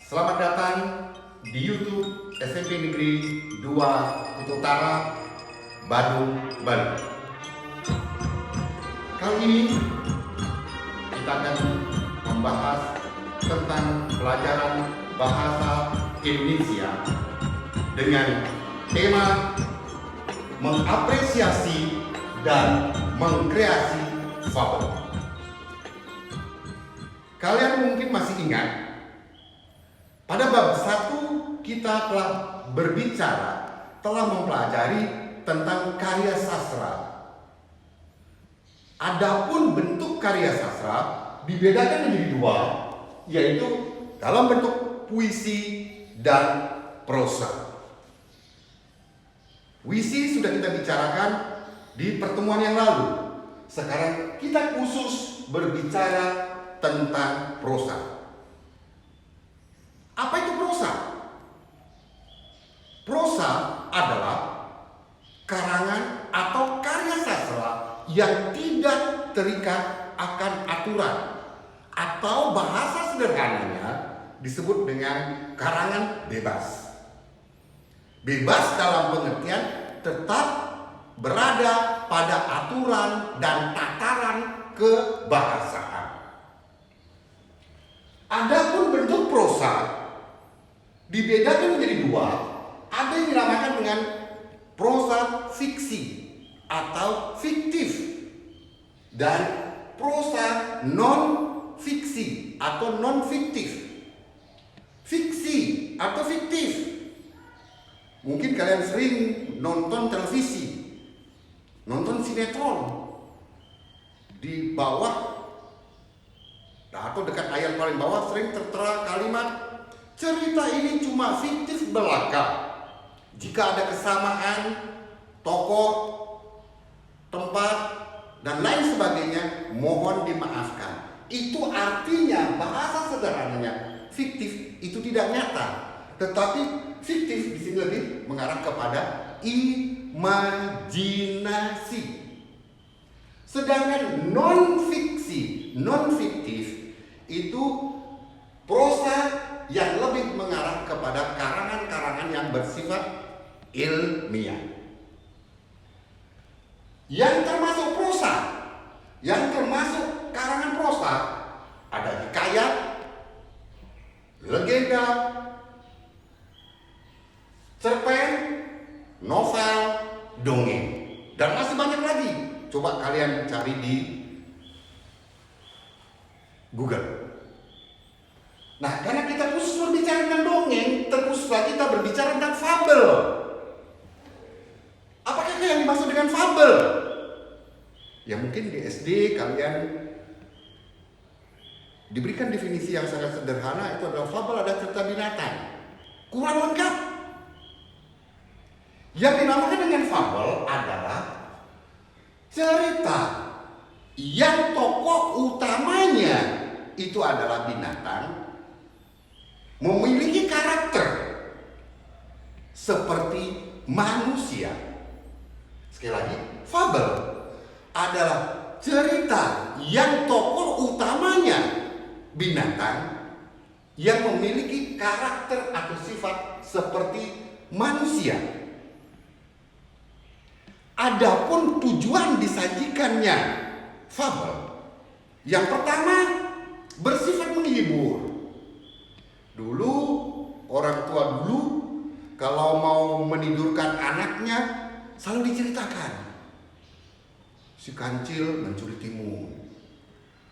Selamat datang di YouTube SMP Negeri 2 Kutu Utara, Badung, Bali. Kali ini kita akan membahas tentang pelajaran bahasa Indonesia dengan tema mengapresiasi dan mengkreasi fabel. Kalian mungkin masih ingat, pada bab 1 kita telah mempelajari tentang karya sastra. Adapun bentuk karya sastra dibedakan menjadi dua, yaitu dalam bentuk puisi dan prosa. Puisi sudah kita bicarakan di pertemuan yang lalu. Sekarang kita khusus berbicara tentang prosa. Apa itu prosa? Prosa adalah karangan atau karya sastra yang tidak terikat akan aturan, atau bahasa sederhananya disebut dengan karangan bebas. Bebas dalam pengertian tetap berada pada aturan dan tataran kebahasaan. Adapun bentuk prosa dibedakan menjadi dua. Ada yang dinamakan dengan prosa fiksi atau fiktif, dan prosa non-fiksi atau non-fiktif. Fiksi atau fiktif, mungkin kalian sering nonton televisi, nonton sinetron. Di bawah atau dekat ayat paling bawah sering tertera kalimat, cerita ini cuma fiktif belaka. Jika ada kesamaan tokoh, tempat, dan lain sebagainya, mohon dimaafkan. Itu artinya, bahasa sederhananya, fiktif itu tidak nyata. Tetapi fiktif di sini lebih mengarah kepada imajinasi. Sedangkan non-fiksi, non-fiktif itu prosa yang lebih mengarah kepada karangan-karangan yang bersifat ilmiah. Yang termasuk prosa, yang termasuk karangan prosa, ada hikayat, legenda, cerpen, novel, dongeng, dan masih banyak lagi. Coba kalian cari di Google. Nah, karena kita khusus berbicara tentang dongeng, terkhusus lagi kita berbicara tentang fabel. Apakah yang dimaksud dengan fabel? Ya mungkin di SD kalian diberikan definisi yang sangat sederhana, itu adalah fabel adalah cerita binatang. Kurang lengkap. Yang dinamakan dengan fabel adalah cerita yang tokoh utamanya itu adalah binatang, memiliki karakter seperti manusia. Sekali lagi, fabel adalah cerita yang tokoh utamanya binatang yang memiliki karakter atau sifat seperti manusia. Adapun tujuan disajikannya fabel, yang pertama bersifat menghibur. Dulu orang tua dulu kalau mau menidurkan anaknya selalu diceritakan, si kancil mencuri timun,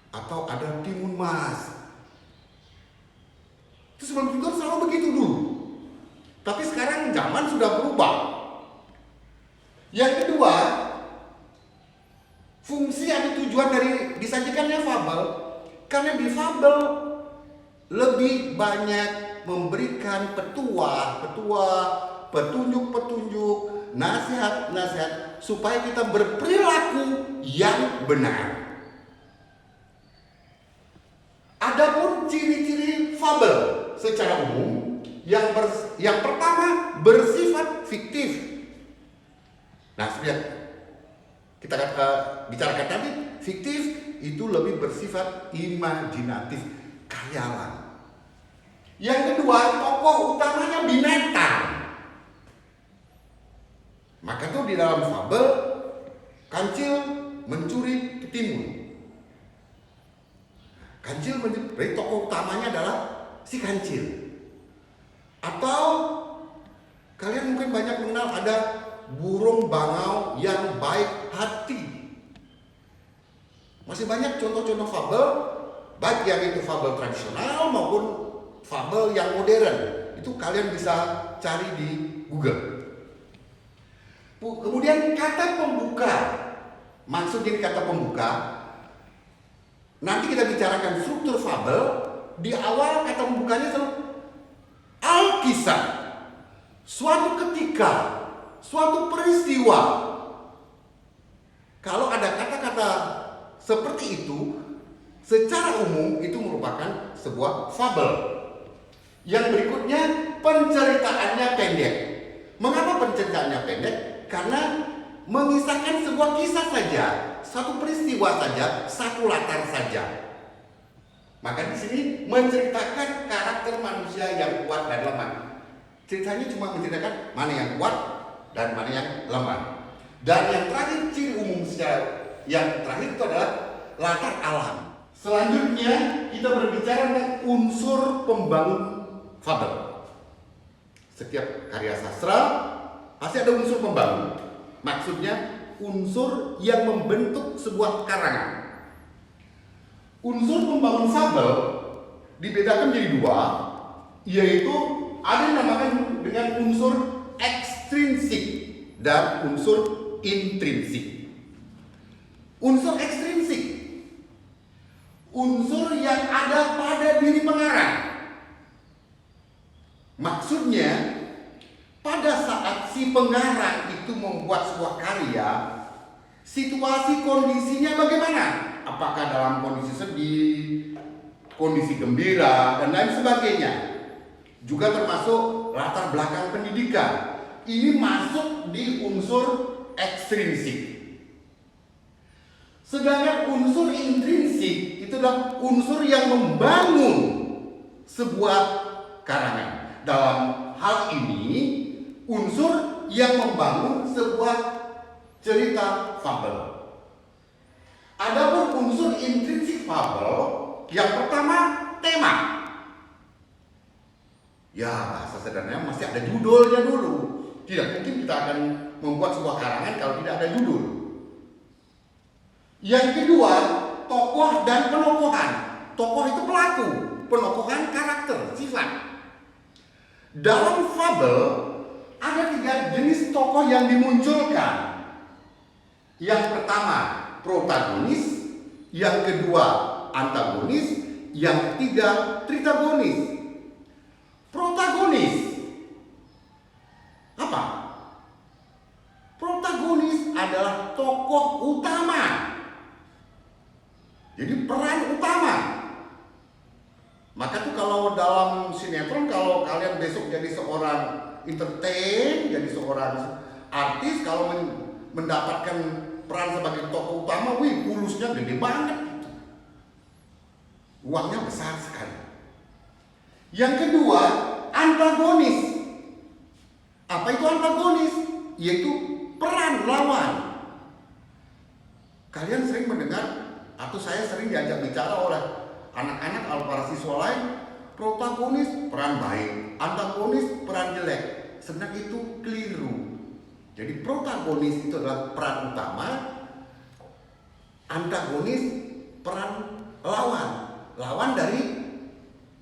atau ada timun mas. Itu sebelum tidur selalu begitu dulu. Tapi sekarang zaman sudah berubah. Yang kedua, fungsi atau tujuan dari disajikannya fabel, karena di fabel lebih banyak memberikan petunjuk-petunjuk, nasihat-nasihat supaya kita berperilaku yang benar. Adapun ciri-ciri fabel secara umum, yang pertama bersifat fiktif. Nah, sudah kita bicarakan tadi, fiktif itu lebih bersifat imajinatif, khayalan. Yang kedua, tokoh utamanya binatang. Maka tuh di dalam fabel kancil mencuri ketimun. Kancil mencuri, tokoh utamanya adalah si kancil. Atau kalian mungkin banyak mengenal ada burung bangau yang baik hati. Masih banyak contoh-contoh fabel, baik yang itu fabel tradisional maupun fabel yang modern. Itu kalian bisa cari di Google. Kemudian kata pembuka, maksud ini kata pembuka. Nanti kita bicarakan struktur fabel. Di awal kata pembukanya selalu Alkisah, suatu ketika, suatu peristiwa. Kalau ada kata-kata seperti itu, secara umum itu merupakan sebuah fabel. Yang berikutnya penceritaannya pendek. Mengapa penceritaannya pendek? Karena mengisahkan sebuah kisah saja, satu peristiwa saja, satu latar saja. Maka di sini menceritakan karakter manusia yang kuat dan lemah. Ceritanya cuma menceritakan mana yang kuat dan mana yang lemah. Dan yang terakhir, ciri umum secara yang terakhir itu adalah latar alam. Selanjutnya kita berbicara tentang unsur pembangun fabel. Setiap karya sastra pasti ada unsur pembangun. Maksudnya unsur yang membentuk sebuah karangan. Unsur pembangun fabel dibedakan menjadi dua, yaitu ada yang dinamakan dengan unsur ekstrinsik dan unsur intrinsik. Unsur ekstrinsik, unsur yang ada pada diri pengarang. Maksudnya pada saat si pengarang itu membuat sebuah karya, situasi kondisinya bagaimana? Apakah dalam kondisi sedih, kondisi gembira, dan lain sebagainya. Juga termasuk latar belakang pendidikan. Ini masuk di unsur ekstrinsik. Sedangkan unsur intrinsik itu adalah unsur yang membangun sebuah karangan. Dalam hal ini, unsur yang membangun sebuah cerita fabel. Adapun unsur intrinsik fabel, yang pertama tema. Ya, bahasa sederhananya masih ada judulnya dulu. Tidak mungkin kita akan membuat sebuah karangan kalau tidak ada judul. Yang kedua, tokoh dan penokohan. Tokoh itu pelaku, penokohan karakter, sifat. Dalam fabel ada 3 jenis tokoh yang dimunculkan. Yang pertama protagonis, yang kedua antagonis, yang ketiga tritagonis. Protagonis apa? Protagonis adalah tokoh utama. Jadi peran utama. Maka tuh kalau dalam sinetron, kalau kalian besok jadi seorang entertain, jadi seorang artis, kalau mendapatkan peran sebagai tokoh utama, wih, pulusnya gede banget gitu. Uangnya besar sekali. Yang kedua, antagonis. Apa itu antagonis? Yaitu peran lawan. Kalian sering mendengar, atau saya sering diajak bicara oleh anak-anak atau para siswa lain, protagonis peran baik, antagonis peran jelek. Sebenarnya itu keliru. Jadi protagonis itu adalah peran utama, antagonis peran lawan, lawan dari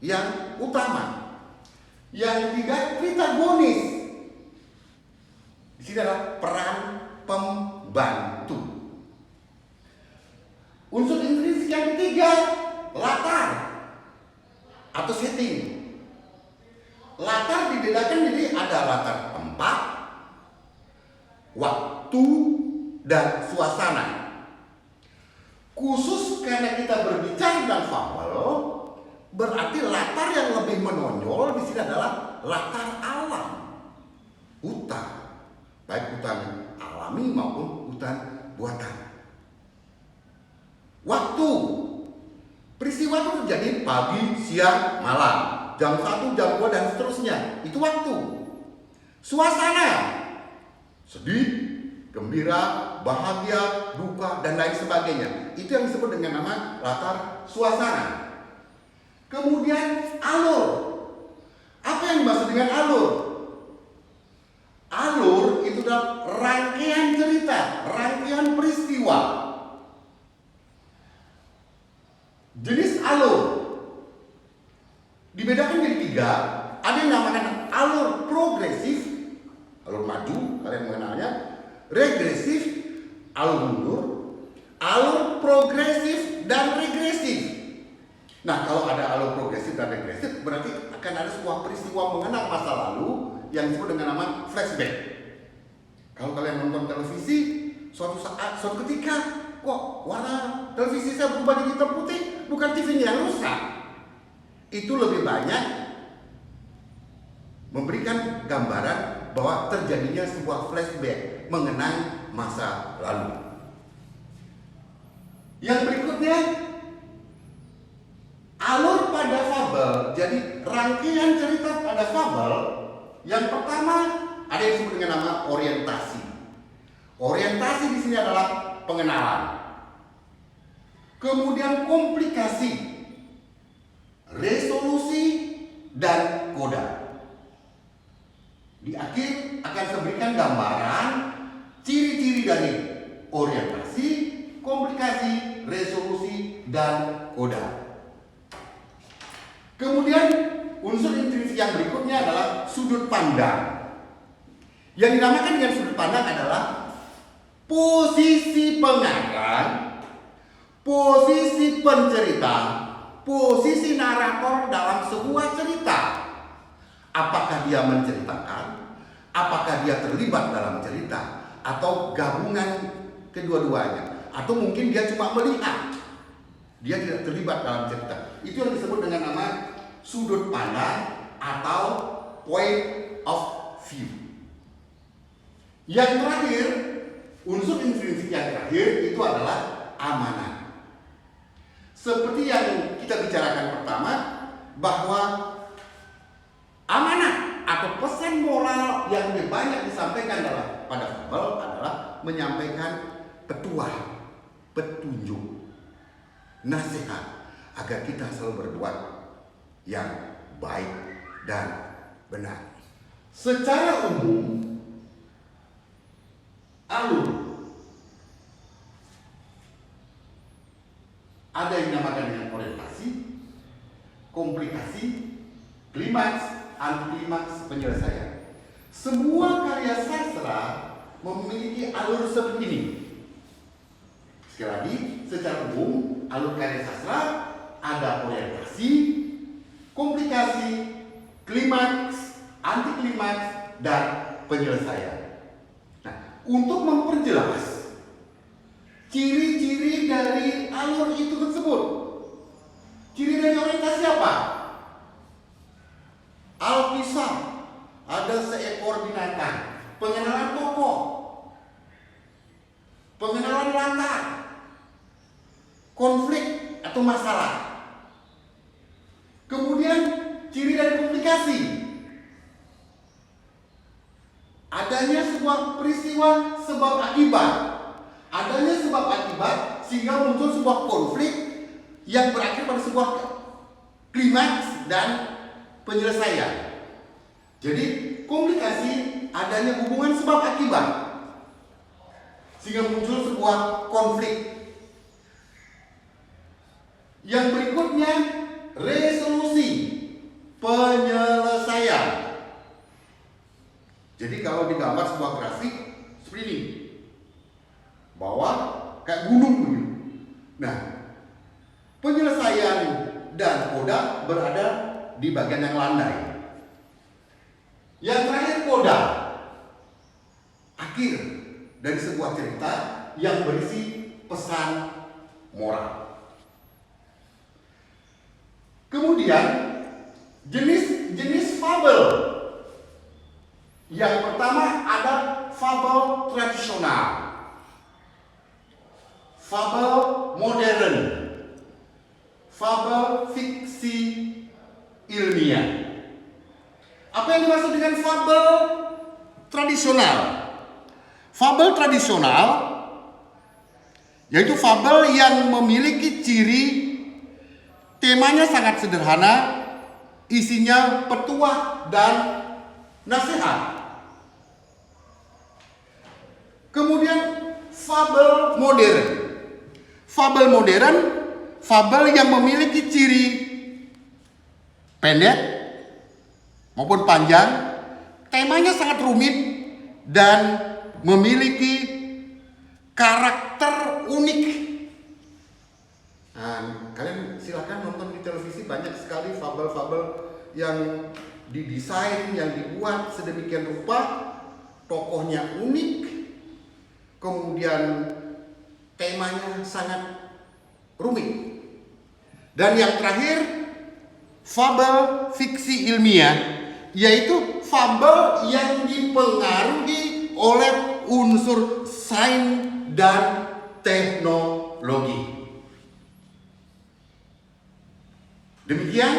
yang utama. Yang ketiga tritagonis. Di sini adalah peran pembantu. Unsur intrinsik yang ketiga, latar atau setting. Latar dibedakan jadi ada latar tempat, waktu, dan suasana. Khusus karena kita berbicara tentang fabel, berarti latar yang lebih menonjol di sini adalah latar alam, hutan, baik hutan alami maupun hutan buatan. Waktu, peristiwa itu terjadi pagi, siang, malam. jam 1, jam 2, dan seterusnya. Itu waktu. Suasana, sedih, gembira, bahagia, duka, dan lain sebagainya. Itu yang disebut dengan nama latar suasana. Kemudian alur. Apa yang dimaksud dengan alur? Alur itu adalah rangkaian cerita, rangkaian peristiwa. Jenis alur dibedakan jadi 3. Ada yang dinamakan alur progresif, alur maju, kalian mengenalnya. Regresif, alur mundur. Alur progresif dan regresif. Nah, kalau ada alur progresif dan regresif, berarti akan ada sebuah peristiwa mengenang masa lalu yang disebut dengan nama flashback. Kalau kalian nonton televisi, suatu saat, suatu ketika, kok warna televisi saya berubah jadi hitam putih, bukan TV-nya yang rusak. Itu lebih banyak memberikan gambaran bahwa terjadinya sebuah flashback mengenang masa lalu. Yang berikutnya, alur pada fabel. Jadi rangkaian cerita pada fabel. Yang pertama ada yang disebut dengan nama orientasi. Orientasi di sini adalah pengenalan. Kemudian komplikasi, resolusi, dan koda. Di akhir akan saya berikan gambaran ciri-ciri dari orientasi, komplikasi, resolusi, dan koda. Kemudian unsur intrinsik yang berikutnya adalah sudut pandang. Yang dinamakan dengan sudut pandang adalah posisi pengarang, posisi pencerita, posisi narator dalam sebuah cerita. Apakah dia menceritakan, apakah dia terlibat dalam cerita, atau gabungan kedua-duanya, atau mungkin dia cuma melihat, dia tidak terlibat dalam cerita. Itu yang disebut dengan nama sudut pandang atau point of view. Yang terakhir, unsur intrinsik yang terakhir itu adalah amanat. Seperti yang kita bicarakan pertama, bahwa amanat atau pesan moral yang lebih banyak disampaikan pada fabel adalah menyampaikan petuah, petunjuk, nasihat agar kita selalu berbuat yang baik dan benar. Secara umum, alur ada yang dinamakan dengan orientasi, komplikasi, klimaks, antiklimaks, penyelesaian. Semua karya sastra memiliki alur seperti ini. Sekali lagi, secara umum alur karya sastra ada orientasi, komplikasi, klimaks, antiklimaks, dan penyelesaian. Nah, untuk memperjelas ciri-ciri dari alur itu tersebut, ciri dari orientasi apa? Alkisah, ada seekor binatang, pengenalan tokoh, pengenalan latar, konflik atau masalah. Kemudian ciri dari komplikasi, adanya sebuah peristiwa sebab akibat, adanya sebab akibat sehingga muncul sebuah konflik yang berakhir pada sebuah klimaks dan penyelesaian. Jadi komplikasi adanya hubungan sebab akibat sehingga muncul sebuah konflik. Yang berikutnya resolusi, penyelesaian. Jadi kalau digambar sebuah grafik seperti ini, bawah kayak gunung begitu. Nah, penyelesaian dan koda berada di bagian yang landai. Yang terakhir koda, akhir dari sebuah cerita yang berisi pesan moral. Kemudian jenis-jenis fabel. Yang pertama ada fabel tradisional, fabel modern, fabel fiksi ilmiah. Apa yang dimaksud dengan fabel tradisional? Fabel tradisional yaitu fabel yang memiliki ciri temanya sangat sederhana, isinya petuah dan nasihat. Kemudian fabel modern. Fabel modern, fabel yang memiliki ciri pendek maupun panjang, temanya sangat rumit dan memiliki karakter unik. Nah, kalian silakan nonton di televisi, banyak sekali fabel-fabel yang didesain, yang dibuat sedemikian rupa, tokohnya unik, kemudian temanya sangat rumit. Dan yang terakhir, fabel fiksi ilmiah, yaitu fabel yang dipengaruhi oleh unsur sains dan teknologi. Demikian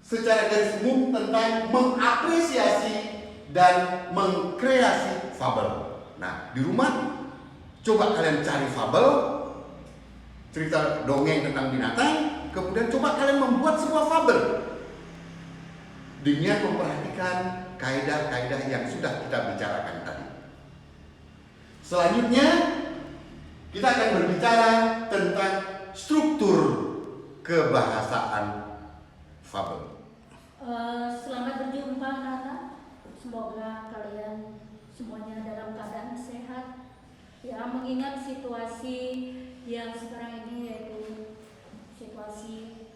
secara garis umum tentang mengapresiasi dan mengkreasi fabel. Nah, di rumah coba kalian cari fabel, cerita dongeng tentang binatang, kemudian coba kalian membuat sebuah fabel dengan memperhatikan kaidah-kaidah yang sudah kita bicarakan tadi. Selanjutnya kita akan berbicara tentang struktur kebahasaan fabel. Selamat berjumpa anak-anak. Semoga kalian semuanya dalam keadaan sehat. Ya, mengingat situasi yang sekarang ini yaitu situasi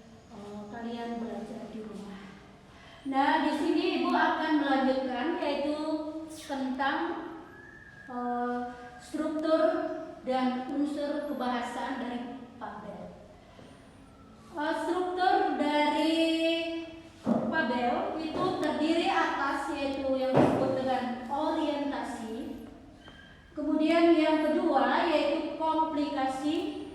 kalian belajar di rumah. Nah, di sini Ibu akan melanjutkan yaitu tentang struktur dan unsur kebahasaan dari fabel. Struktur dari fabel itu terdiri atas yaitu yang disebut dengan orientasi, kemudian yang kedua yaitu komplikasi,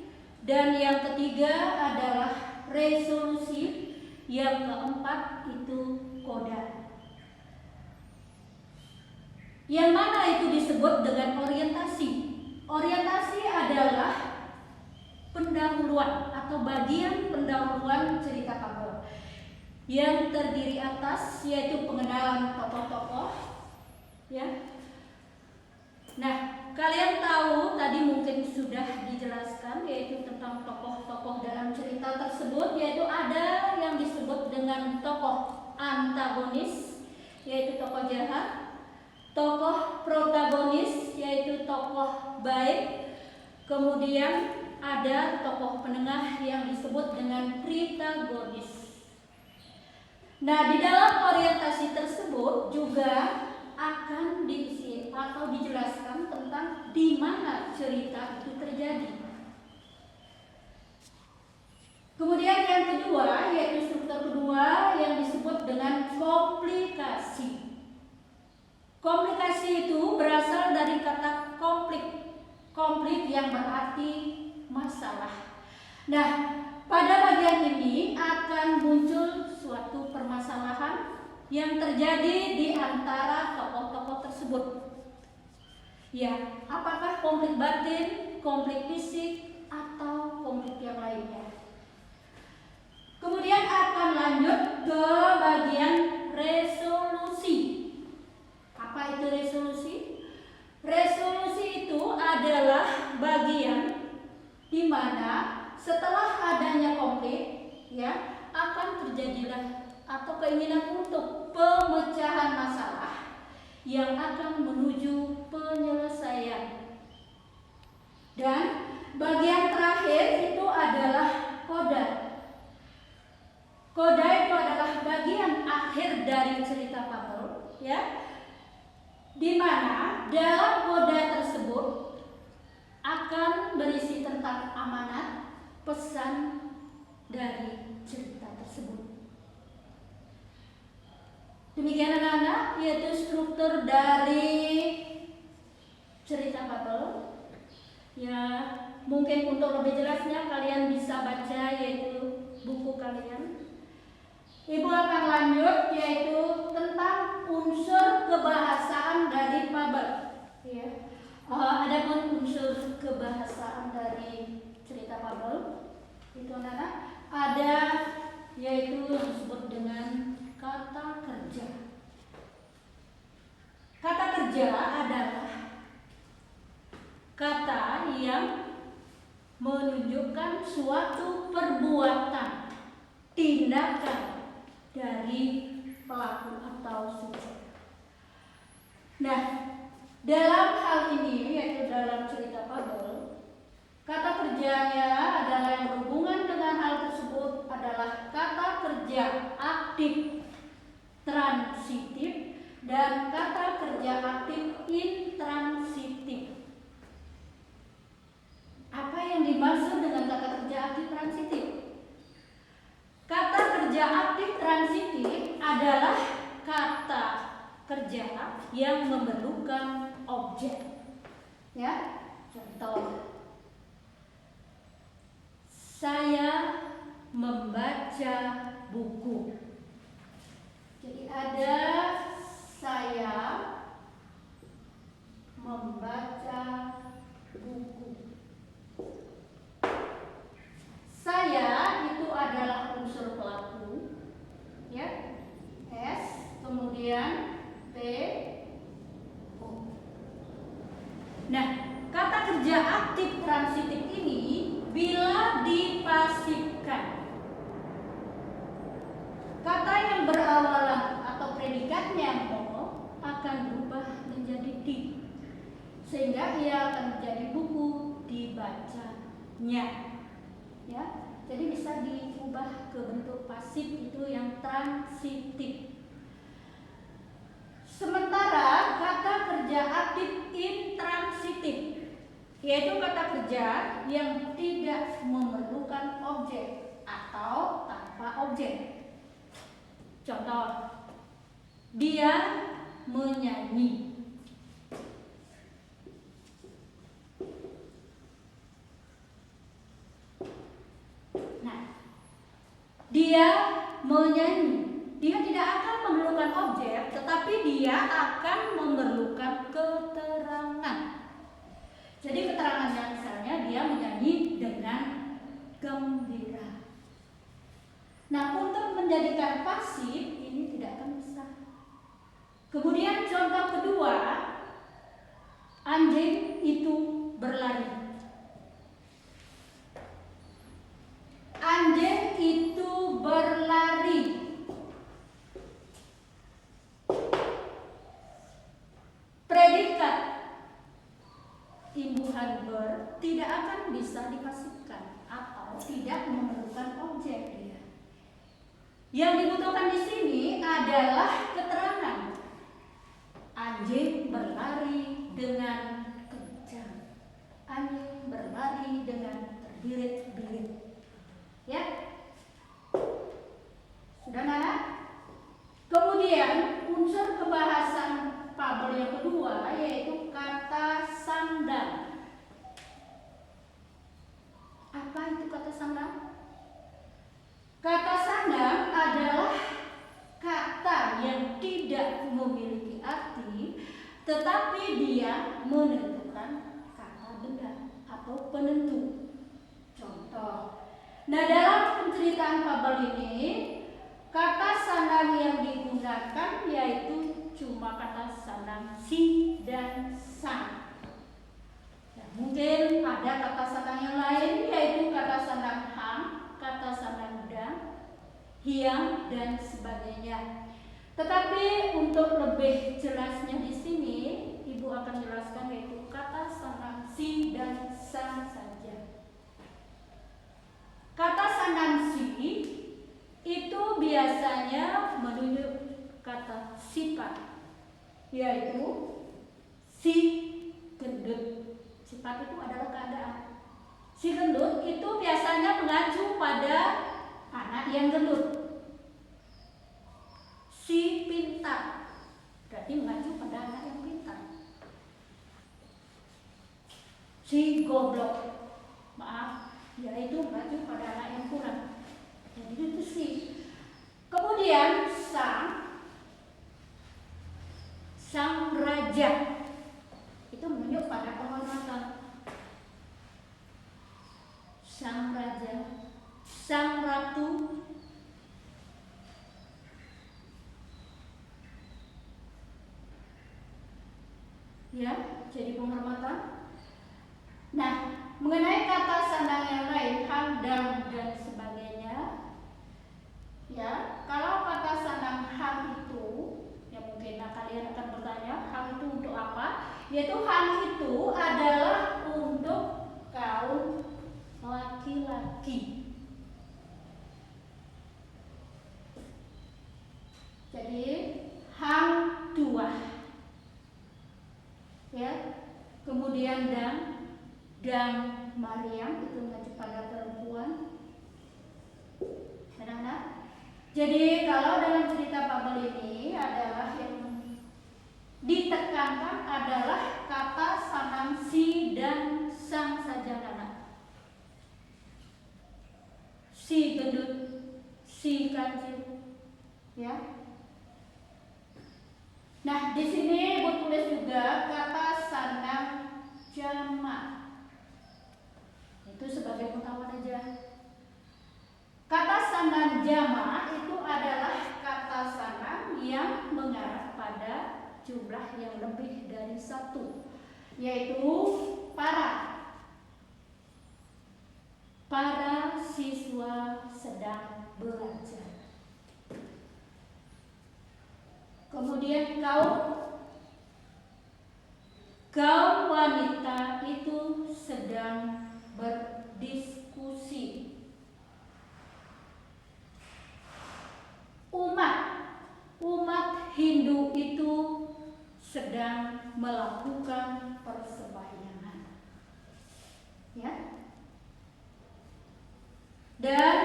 dan yang ketiga adalah resolusi, yang keempat itu koda. Yang mana itu disebut dengan orientasi? Orientasi adalah pendahuluan atau bagian pendahuluan cerita fabel yang terdiri atas yaitu pengenalan tokoh-tokoh, ya. Nah, kalian tahu tadi mungkin sudah dijelaskan yaitu tentang tokoh-tokoh dalam cerita tersebut, yaitu ada yang disebut dengan tokoh antagonis yaitu tokoh jahat, tokoh protagonis yaitu tokoh baik, kemudian ada tokoh penengah yang disebut dengan protagonis. Nah, di dalam orientasi tersebut juga akan diisi atau dijelaskan tentang di mana cerita itu terjadi. Kemudian yang kedua yaitu struktur kedua yang disebut dengan komplikasi. Komplikasi itu berasal dari kata konflik yang berarti masalah. Nah, pada bagian ini akan muncul suatu permasalahan yang terjadi di antara tokoh-tokoh tersebut. Ya, apakah konflik batin, konflik fisik, atau konflik yang lainnya. Kemudian akan lanjut ke bagian resolusi. Apa itu resolusi? Resolusi itu adalah bagian di mana setelah adanya konflik, ya, akan terjadilah atau keinginan untuk pemecahan masalah yang akan menuju penyelesaian. Dan bagian terakhir itu adalah koda. Koda itu adalah bagian akhir dari cerita fabel, ya, di mana dalam koda tersebut akan berisi tentang amanat, pesan dari cerita tersebut. Demikian anak-anak, yaitu struktur dari cerita fabel. Ya, mungkin untuk lebih jelasnya kalian bisa baca yaitu buku kalian. Ibu akan lanjut yaitu tentang unsur kebahasaan dari fabel. Ya. Adapun unsur kebahasaan dari cerita fabel itu anak-anak ada yaitu yang disebut dengan kata kerja. Kata kerja adalah kata yang menunjukkan suatu perbuatan, tindakan dari pelaku atau subjek. Nah, dalam hal ini yaitu dalam cerita fabel, kata kerjanya adalah yang berhubungan dengan hal tersebut adalah kata kerja aktif transitif dan kata kerja aktif intransitif. Apa yang dimaksud dengan kata kerja aktif transitif? Kata kerja aktif transitif adalah kata kerja yang memerlukan objek. Ya, contoh. Saya membaca buku. Jadi ada saya membaca buku. Saya itu adalah unsur pelaku, ya, S, kemudian P, O. Nah, kata kerja aktif transitif ini bila dipasifkan, kata yang berawalan atau predikatnya mo akan berubah menjadi di, sehingga ia akan menjadi buku dibacanya. Ya, jadi bisa diubah ke bentuk pasif itu yang transitif. Sementara kata kerja aktif intransitif yaitu kata kerja yang tidak memerlukan objek atau tanpa objek. Contoh, dia menyanyi. Dia menyanyi. Dia tidak akan memerlukan objek, tetapi dia akan memerlukan keterangan. Jadi keterangannya misalnya dia menyanyi dengan gembira. Nah, untuk menjadikan pasif ini tidak akan bisa. Kemudian contoh kedua, anjing itu berlari. Anjing itu berlari. Predikat imbuhan ber tidak akan bisa dipasifkan atau tidak memerlukan objek dia. Yang dibutuhkan di sini adalah keterangan. Anjing berlari dengan kencang. Anjing berlari dengan terbirit-birit. Ya, sudah nana? Kemudian unsur kebahasan fabel yang kedua yaitu kata sandang. Apa itu kata sandang? Kata sandang adalah kata yang tidak memiliki arti, tetapi dia menentukan kata benda atau penentu. Contoh. Nah, dalam penceritaan fabel ini, kata sandang yang digunakan yaitu cuma kata sandang si dan sang. Nah, mungkin ada kata sandang yang lain yaitu kata sandang hang, kata sandang dang, hiang dan sebagainya. Tetapi untuk lebih jelasnya di sini, Ibu akan jelaskan yaitu kata sandang si dan sang saja. Kata sandang si itu biasanya menunjuk kata sifat, yaitu si gendut. Sifat itu adalah keadaan. Si gendut itu biasanya mengacu pada anak yang gendut. Si pintar berarti mengacu pada anak yang pintar. Si goblok, maaf, yaitu mengacu pada anak yang kurang. Jadi itu sih. Kemudian ya, jadi penghormatan. Nah, mengenai kata sandang yang lain, hang, dang, dan sebagainya, ya, kalau kata sandang hang itu, ya mungkin kalian akan bertanya, hang itu untuk apa? Yaitu hang itu adalah untuk kaum laki-laki. Jadi hang tuah, ya, kemudian dan Maryam itu mengacu pada perempuan. Anak-anak. Jadi kalau dalam cerita Babel ini adalah yang ditekankan adalah kata sanang si dan sang saja anak. Si gendut, si kancil, ya. Nah, di sini Ibu tulis juga kata sanang jamak. Itu sebagai pengetahuan aja. Kata sanang jamak itu adalah kata sanang yang mengarah pada jumlah yang lebih dari satu, yaitu para siswa sedang belajar. Kemudian kaum wanita itu sedang berdiskusi. Umat Hindu itu sedang melakukan persembahyangan, ya. Dan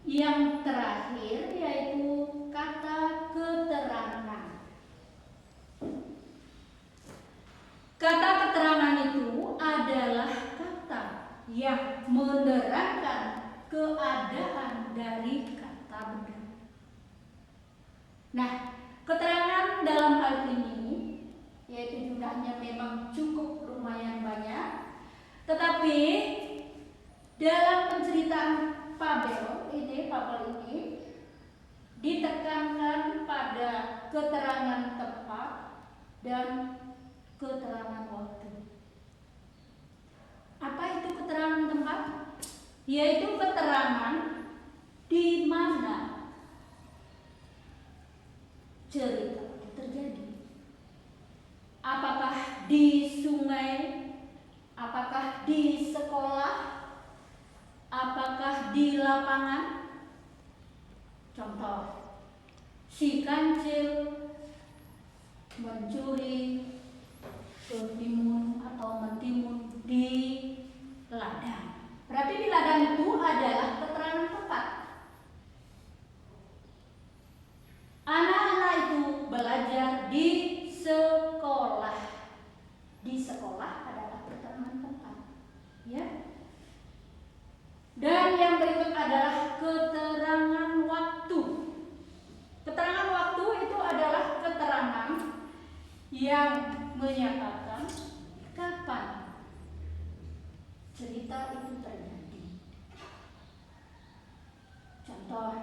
yang terakhir yaitu kata keterangan. Kata keterangan itu adalah kata yang menerangkan keadaan dari kata benda. Nah, keterangan dalam hal ini yaitu jumlahnya memang cukup lumayan banyak, tetapi dalam penceritaan Babel ini ditekankan pada keterangan tempat dan keterangan waktu. Apa itu keterangan tempat? Yaitu keterangan di mana cerita itu terjadi. Apakah di sungai? Apakah di sekolah? Apakah di lapangan? Contoh, si kancil mencuri ketimun atau mentimun di ladang. Berarti di ladang itu adalah keterangan tempat. Anak-anak itu belajar di sekolah. Di sekolah adalah keterangan tempat, ya. Dan yang berikut adalah keterangan waktu. Keterangan waktu itu adalah keterangan yang menyatakan kapan cerita itu terjadi. Contoh,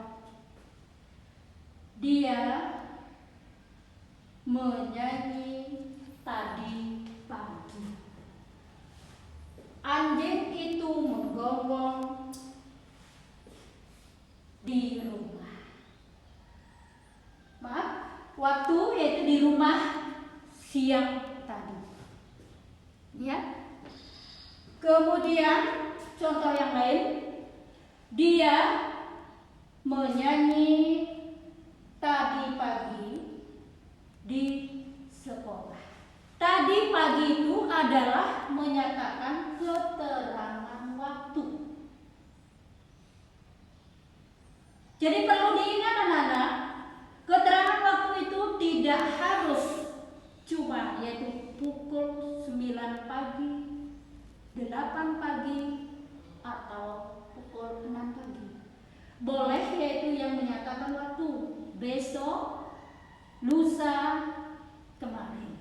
dia menyanyi tadi pagi. Anjing itu menggonggong di rumah. Maaf, waktu yaitu di rumah siang tadi. Ya. Kemudian contoh yang lain, dia menyanyi tadi pagi di sekolah. Tadi pagi itu adalah menyatakan keterangan waktu. Jadi perlu diingat anak-anak, keterangan waktu itu tidak harus cuma yaitu pukul 9 pagi, 8 pagi, atau pukul 6 pagi. Boleh yaitu yang menyatakan waktu besok, lusa, kemarin.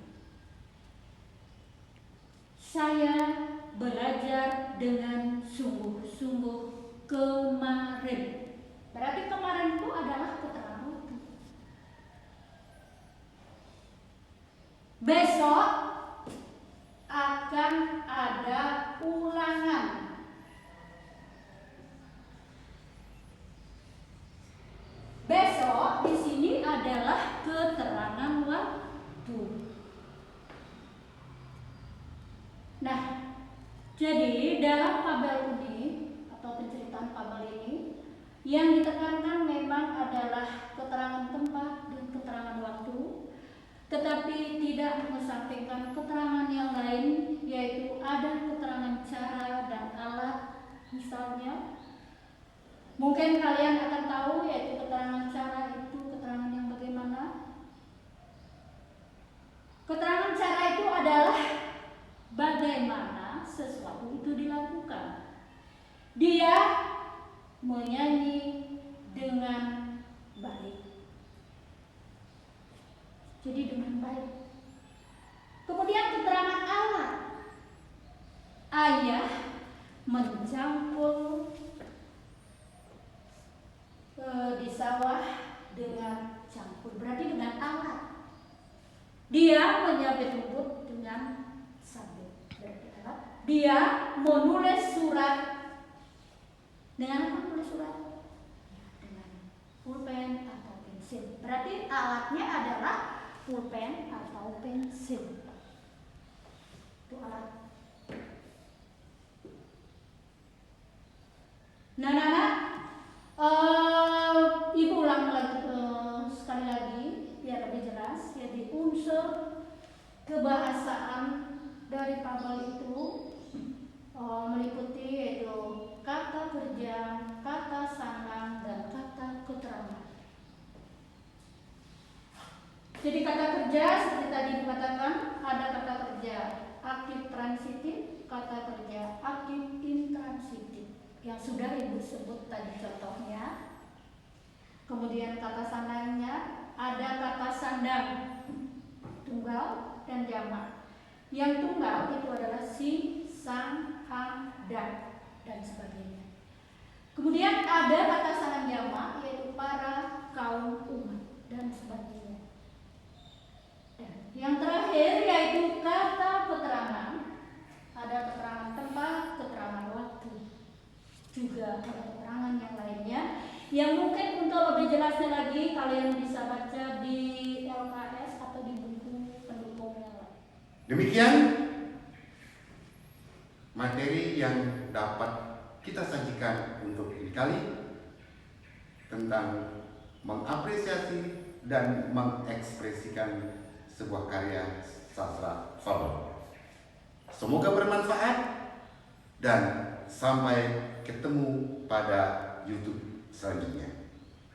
Saya belajar dengan sungguh-sungguh kemarin. Berarti kemarin itu adalah keterangan waktu. Besok akan ada ulangan. Besok di sini adalah keterangan waktu. Nah, jadi dalam fabel ini atau penceritaan fabel ini yang ditekankan memang adalah keterangan tempat dan keterangan waktu, tetapi tidak mengesampingkan keterangan yang lain, yaitu ada keterangan cara dan alat. Misalnya, mungkin kalian akan tahu yaitu keterangan cara itu keterangan yang bagaimana. Keterangan cara itu adalah bagaimana sesuatu itu dilakukan. Dia menyanyi dengan baik. Jadi dengan baik. Kemudian keterangan alat. Ayah mencampur di sawah dengan campur, berarti dengan alat. Dia menyabet rumput dengan sabit, berarti alat. Dia menulis surat dengan apa? Menulis surat dengan pulpen atau pensil, berarti alatnya adalah pulpen atau pensil. Itu alat. Nah, anak, ibu ulang lagi sekali lagi biar lebih jelas. Jadi unsur kebahasaan dari fabel itu meliputi yaitu kata kerja, kata sandang, dan kata keterangan. Jadi kata kerja seperti tadi dikatakan ada kata kerja aktif transitif, kata kerja aktif intransitif yang sudah ibu sebut tadi contohnya. Kemudian kata sandangnya ada kata sandang tunggal dan jamak. Yang tunggal itu adalah si, sang, hang, dan sebagainya. Kemudian ada kata sandang jamak yaitu para, kaum, umat dan sebagainya. Dan yang terakhir yaitu kata keterangan. Ada keterangan tempat, keterangan waktu, juga ada keterangan yang lainnya yang mungkin untuk lebih jelasnya lagi kalian bisa baca di LKS atau di buku pendukung yang lain. Demikian materi yang dapat kita sajikan untuk ini kali tentang mengapresiasi dan mengekspresikan sebuah karya sastra fabel. Semoga bermanfaat dan sampai ketemu pada YouTube selanjutnya.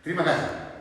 Terima kasih.